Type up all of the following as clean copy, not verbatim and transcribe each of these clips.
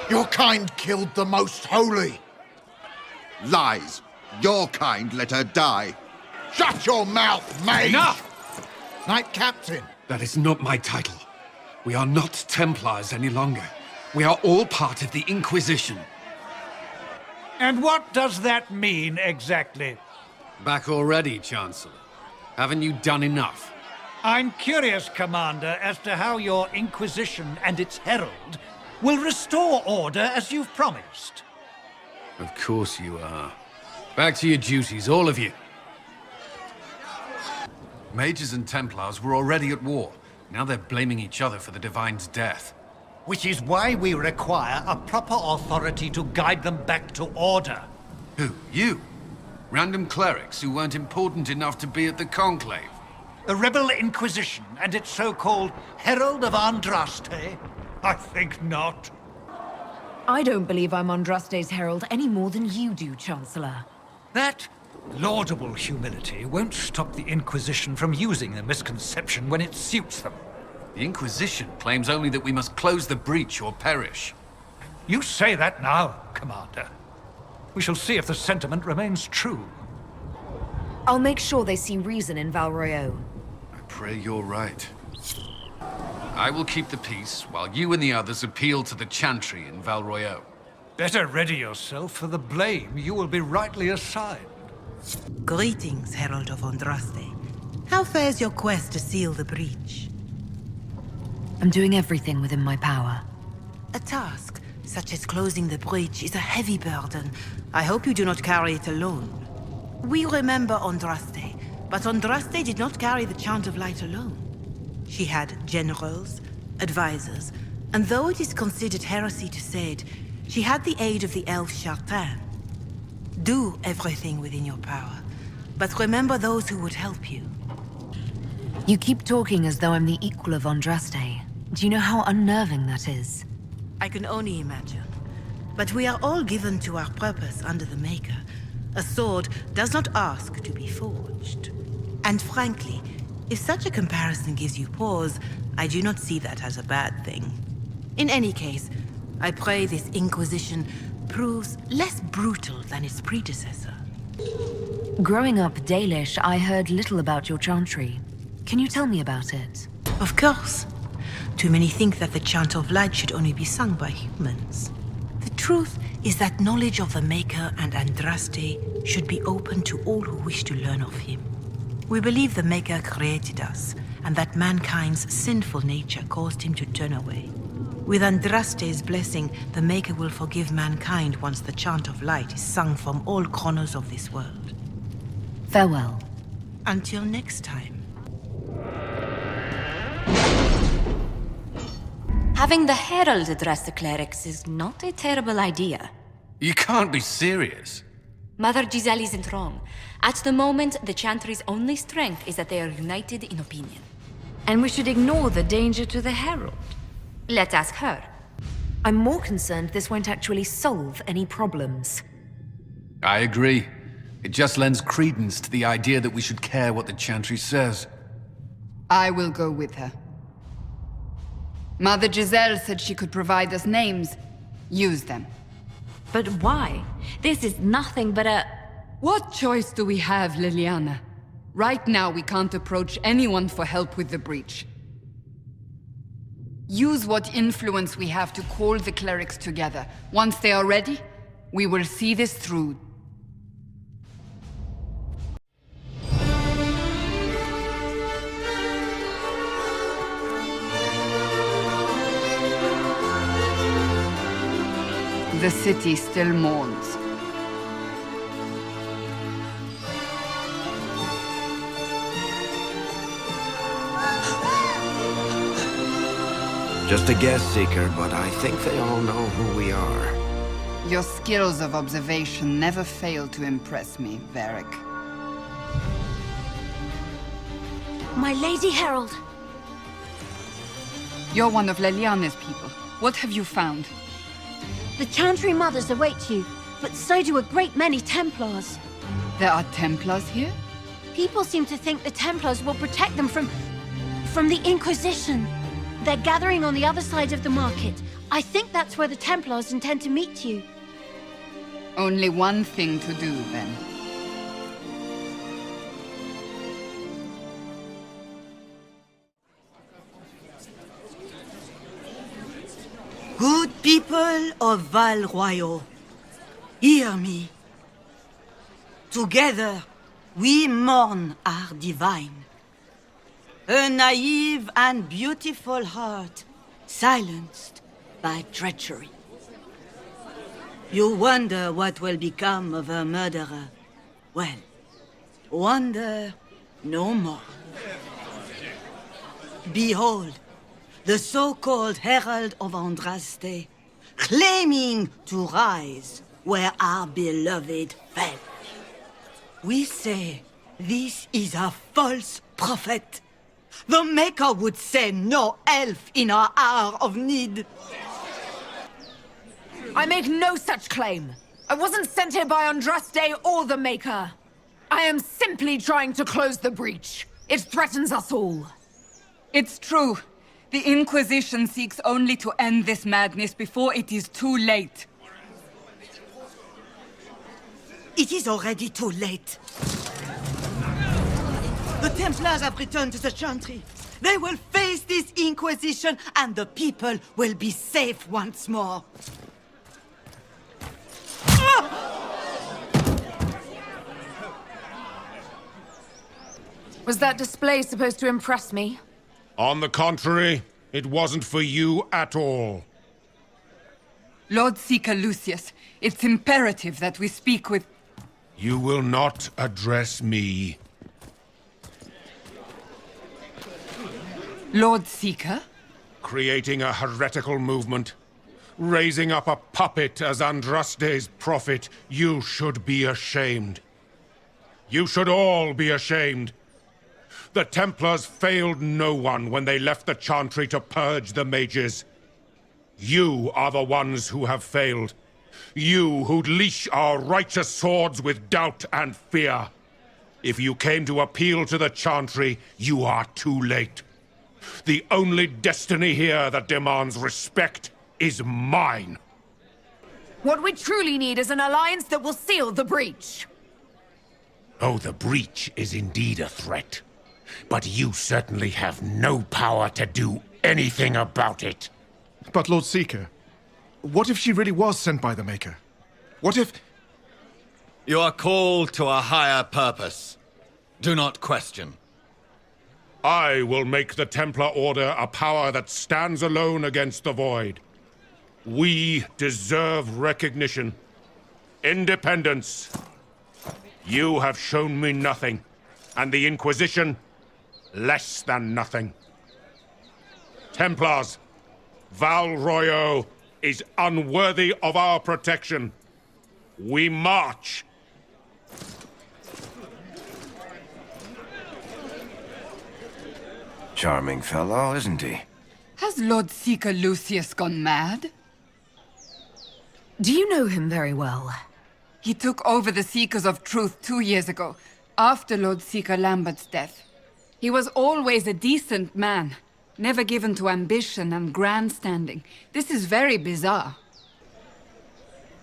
Your kind killed the most holy. Lies. Your kind let her die. Shut your mouth, mage! Enough! Knight Captain. That is not my title. We are not Templars any longer. We are all part of the Inquisition. And what does that mean, exactly? Back already, Chancellor. Haven't you done enough? I'm curious, Commander, as to how your Inquisition and its herald will restore order as you've promised. Of course you are. Back to your duties, all of you. Mages and Templars were already at war. Now they're blaming each other for the Divine's death. Which is why we require a proper authority to guide them back to order. Who? You? Random clerics who weren't important enough to be at the Conclave? The Rebel Inquisition and its so-called Herald of Andraste? I think not. I don't believe I'm Andraste's herald any more than you do, Chancellor. That laudable humility won't stop the Inquisition from using the misconception when it suits them. The Inquisition claims only that we must close the breach or perish. You say that now, Commander. We shall see if the sentiment remains true. I'll make sure they see reason in Val Royeaux. I pray you're right. I will keep the peace while you and the others appeal to the Chantry in Val Royeaux. Better ready yourself for the blame you will be rightly assigned. Greetings, Herald of Andraste. How fares your quest to seal the breach? I'm doing everything within my power. A task such as closing the breach is a heavy burden. I hope you do not carry it alone. We remember Andraste, but Andraste did not carry the Chant of Light alone. She had generals, advisors, and though it is considered heresy to say it, she had the aid of the elf Chantry. Do everything within your power, but remember those who would help you. You keep talking as though I'm the equal of Andraste. Do you know how unnerving that is? I can only imagine. But we are all given to our purpose under the Maker. A sword does not ask to be forged. And frankly, if such a comparison gives you pause, I do not see that as a bad thing. In any case, I pray this Inquisition proves less brutal than its predecessor. Growing up Dalish, I heard little about your Chantry. Can you tell me about it? Of course. Too many think that the Chant of Light should only be sung by humans. The truth is that knowledge of the Maker and Andraste should be open to all who wish to learn of him. We believe the Maker created us, and that mankind's sinful nature caused him to turn away. With Andraste's blessing, the Maker will forgive mankind once the Chant of Light is sung from all corners of this world. Farewell. Until next time. Having the Herald address the clerics is not a terrible idea. You can't be serious. Mother Giselle isn't wrong. At the moment, the Chantry's only strength is that they are united in opinion. And we should ignore the danger to the herald. Let's ask her. I'm more concerned this won't actually solve any problems. I agree. It just lends credence to the idea that we should care what the Chantry says. I will go with her. Mother Giselle said she could provide us names. Use them. But why? This is nothing but a... What choice do we have, Liliana? Right now, we can't approach anyone for help with the breach. Use what influence we have to call the clerics together. Once they are ready, we will see this through. The city still mourns. Just a guest seeker, but I think they all know who we are. Your skills of observation never fail to impress me, Varric. My Lady Herald! You're one of Leliana's people. What have you found? The Chantry mothers await you, but so do a great many Templars. There are Templars here? People seem to think the Templars will protect them from the Inquisition. They're gathering on the other side of the market. I think that's where the Templars intend to meet you. Only one thing to do, then. Good people of Val Royeaux, hear me. Together, we mourn our divine. A naive and beautiful heart, silenced by treachery. You wonder what will become of a murderer. Well, wonder no more. Behold, the so-called Herald of Andraste, claiming to rise where our beloved fell. We say this is a false prophet. The Maker would send no elf in our hour of need. I make no such claim. I wasn't sent here by Andraste or the Maker. I am simply trying to close the breach. It threatens us all. It's true. The Inquisition seeks only to end this madness before it is too late. It is already too late. The Templars have returned to the Chantry. They will face this Inquisition, and the people will be safe once more. Was that display supposed to impress me? On the contrary, it wasn't for you at all. Lord Seeker Lucius, it's imperative that we speak with... You will not address me. Lord Seeker? Creating a heretical movement. Raising up a puppet as Andraste's prophet. You should be ashamed. You should all be ashamed. The Templars failed no one when they left the Chantry to purge the mages. You are the ones who have failed. You who'd leash our righteous swords with doubt and fear. If you came to appeal to the Chantry, you are too late. The only destiny here that demands respect is mine. What we truly need is an alliance that will seal the breach. Oh, the breach is indeed a threat. But you certainly have no power to do anything about it. But Lord Seeker, what if she really was sent by the Maker? What if... You are called to a higher purpose. Do not question. I will make the Templar Order a power that stands alone against the Void. We deserve recognition. Independence. You have shown me nothing, and the Inquisition, less than nothing. Templars, Val Royeaux is unworthy of our protection. We march. Charming fellow, isn't he? Has Lord Seeker Lucius gone mad? Do you know him very well? He took over the Seekers of Truth 2 years ago, after Lord Seeker Lambert's death. He was always a decent man, never given to ambition and grandstanding. This is very bizarre.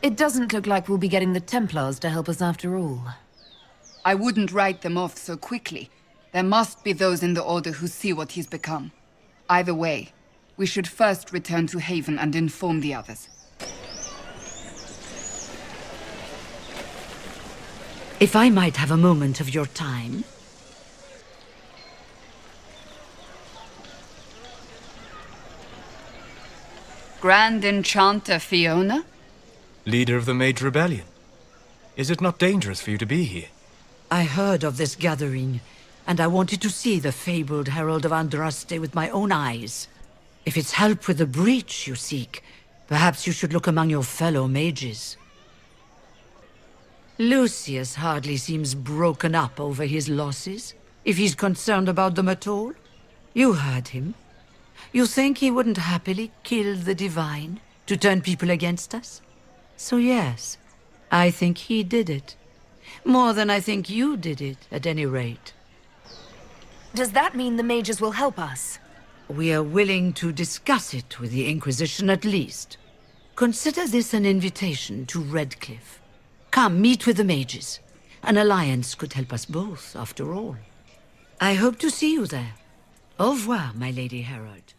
It doesn't look like we'll be getting the Templars to help us after all. I wouldn't write them off so quickly. There must be those in the Order who see what he's become. Either way, we should first return to Haven and inform the others. If I might have a moment of your time. Grand Enchanter Fiona? Leader of the Mage Rebellion. Is it not dangerous for you to be here? I heard of this gathering, and I wanted to see the fabled Herald of Andraste with my own eyes. If it's help with the breach you seek, perhaps you should look among your fellow mages. Lucius hardly seems broken up over his losses, if he's concerned about them at all. You heard him. You think he wouldn't happily kill the Divine to turn people against us? So yes, I think he did it. More than I think you did it, at any rate. Does that mean the mages will help us? We are willing to discuss it with the Inquisition at least. Consider this an invitation to Redcliff. Come, meet with the mages. An alliance could help us both, after all. I hope to see you there. Au revoir, my Lady Herald.